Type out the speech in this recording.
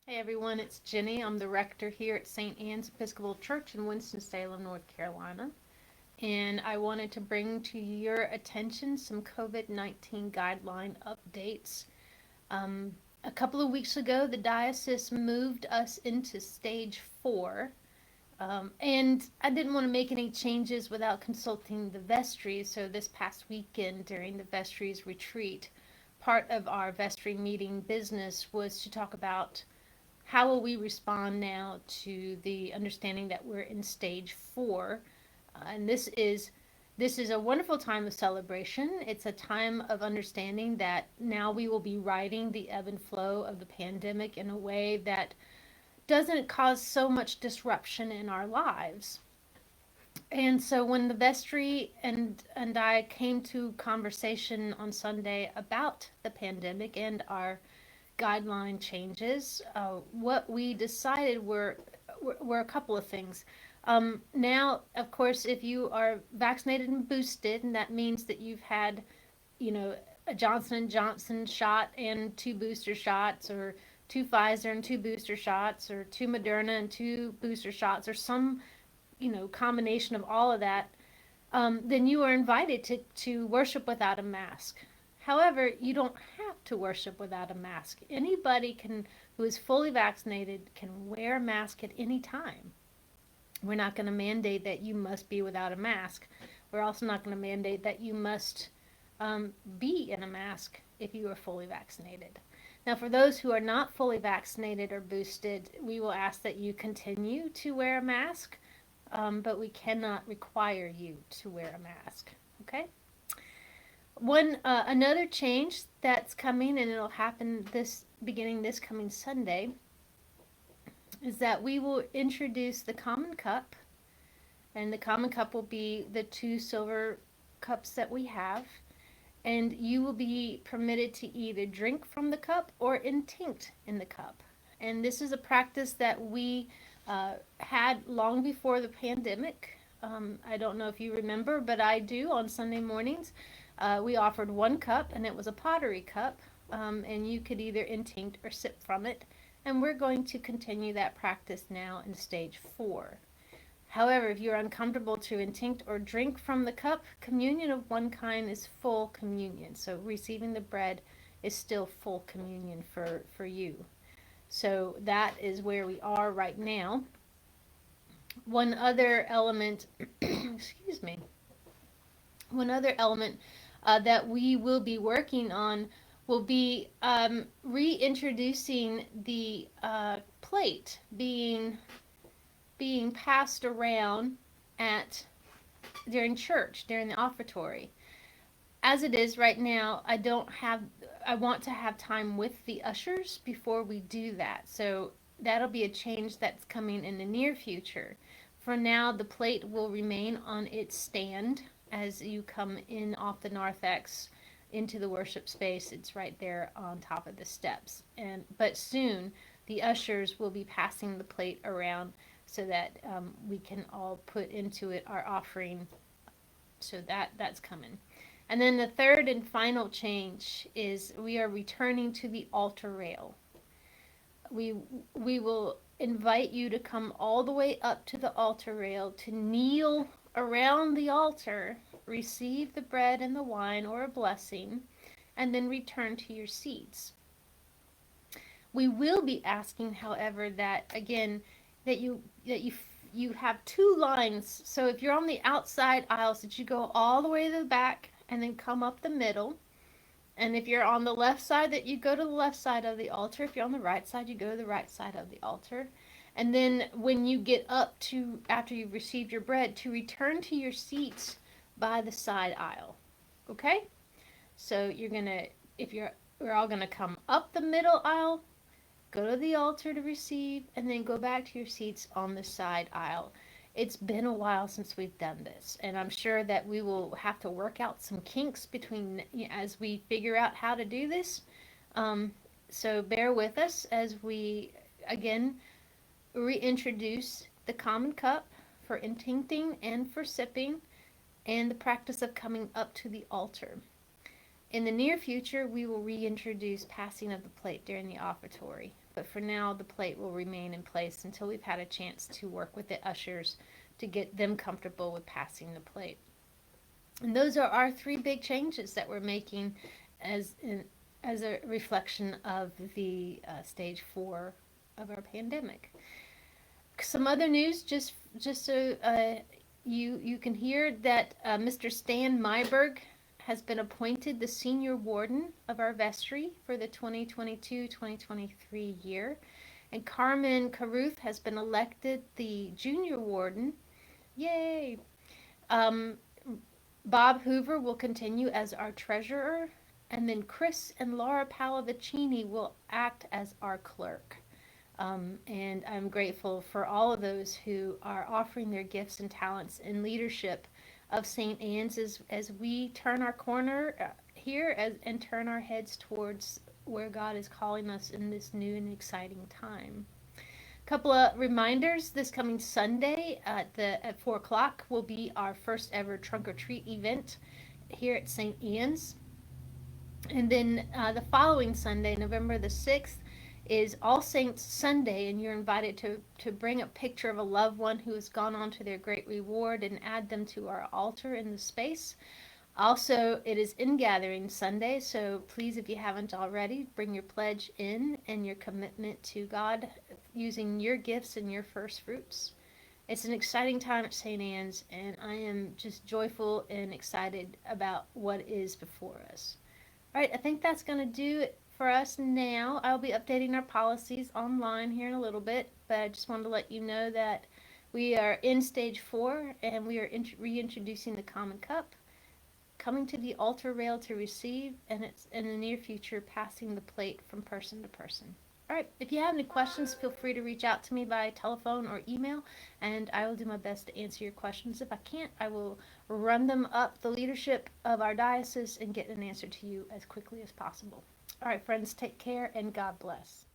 Hey everyone, it's Jenny. I'm the rector here at St. Anne's Episcopal Church in Winston-Salem, North Carolina. And I wanted to bring to your attention some COVID-19 guideline updates. A couple of weeks ago, the diocese moved us into stage 4. And I didn't want to make any changes without consulting the vestry. So this past weekend during the vestry's retreat, part of our vestry meeting business was to talk about how will we respond now to the understanding that we're in stage 4. And this is a wonderful time of celebration. It's a time of understanding that now we will be riding the ebb and flow of the pandemic in a way that doesn't cause so much disruption in our lives. And so when the vestry and I came to conversation on Sunday about the pandemic and our guideline changes, what we decided were a couple of things. Now, of course, if you are vaccinated and boosted, and that means that you've had, a Johnson and Johnson shot and 2 booster shots, or 2 Pfizer and 2 booster shots, or 2 Moderna and 2 booster shots, or some, combination of all of that, then you are invited to worship without a mask. However, you don't have to worship without a mask. Anybody who is fully vaccinated can wear a mask at any time. We're not going to mandate that you must be without a mask. We're also not going to mandate that you must be in a mask if you are fully vaccinated. Now, for those who are not fully vaccinated or boosted, we will ask that you continue to wear a mask, but we cannot require you to wear a mask. Okay? Another change that's coming, and it'll happen beginning this coming Sunday, is that we will introduce the common cup, and the common cup will be the 2 silver cups that we have, and you will be permitted to either drink from the cup or intinct in the cup. And this is a practice that we had long before the pandemic. I don't know if you remember, but I do. On Sunday mornings, we offered 1 cup, and it was a pottery cup, and you could either intinct or sip from it. And we're going to continue that practice now in stage 4. However, if you're uncomfortable to intinct or drink from the cup, communion of one kind is full communion. So receiving the bread is still full communion for you. So that is where we are right now. One other element, excuse me, one other element that we will be working on will be reintroducing the plate being passed around at during church, during the offertory. As it is right now, I want to have time with the ushers before we do that. So that'll be a change that's coming in the near future. For now, the plate will remain on its stand as you come in off the narthex into the worship space. It's right there on top of the steps. But soon the ushers will be passing the plate around so that we can all put into it our offering. So that's coming. And then the third and final change is we are returning to the altar rail. We we will invite you to come all the way up to the altar rail to kneel around the altar, receive the bread and the wine or a blessing, and then return to your seats. We will be asking, however, that again that you have 2 lines. So if you're on the outside aisles, that you go all the way to the back and then come up the middle. And if you're on the left side, that you go to the left side of the altar. If you're on the right side, you go to the right side of the altar. And then when you get up to, after you've received your bread, to return to your seats by the side aisle. Okay? So we're all gonna come up the middle aisle, go to the altar to receive, and then go back to your seats on the side aisle. It's been a while since we've done this, and I'm sure that we will have to work out some kinks between as we figure out how to do this. So bear with us as we again reintroduce the common cup for intincting and for sipping, and the practice of coming up to the altar. In the near future, we will reintroduce passing of the plate during the offertory. but for now the plate will remain in place until we've had a chance to work with the ushers to get them comfortable with passing the plate. And those are our three big changes that we're making as as a reflection of the stage 4 of our pandemic. Some other news, just so you can hear that Mr. Stan Myberg has been appointed the senior warden of our vestry for the 2022-2023 year, and Carmen Caruth has been elected the junior warden. Yay! Um, Bob Hoover will continue as our treasurer, and then Chris and Laura Pallavicini will act as our clerk. And I'm grateful for all of those who are offering their gifts and talents in leadership of St. Anne's as we turn our corner here and turn our heads towards where God is calling us in this new and exciting time. Couple of reminders: this coming Sunday at 4 o'clock will be our first ever trunk or treat event here at St. Anne's. And then the following Sunday, November the 6th, is All Saints Sunday, and you're invited to bring a picture of a loved one who has gone on to their great reward and add them to our altar in the space. Also, it is Ingathering Sunday, so please, if you haven't already, bring your pledge in and your commitment to God using your gifts and your first fruits. It's an exciting time at St. Anne's, and I am just joyful and excited about what is before us. All right, I think that's going to do it for us now. I'll be updating our policies online here in a little bit, but I just wanted to let you know that we are in stage 4 and we are reintroducing the common cup, coming to the altar rail to receive, and it's in the near future passing the plate from person to person. All right, if you have any questions, feel free to reach out to me by telephone or email, and I will do my best to answer your questions. If I can't, I will run them up the leadership of our diocese and get an answer to you as quickly as possible. All right, friends, take care and God bless.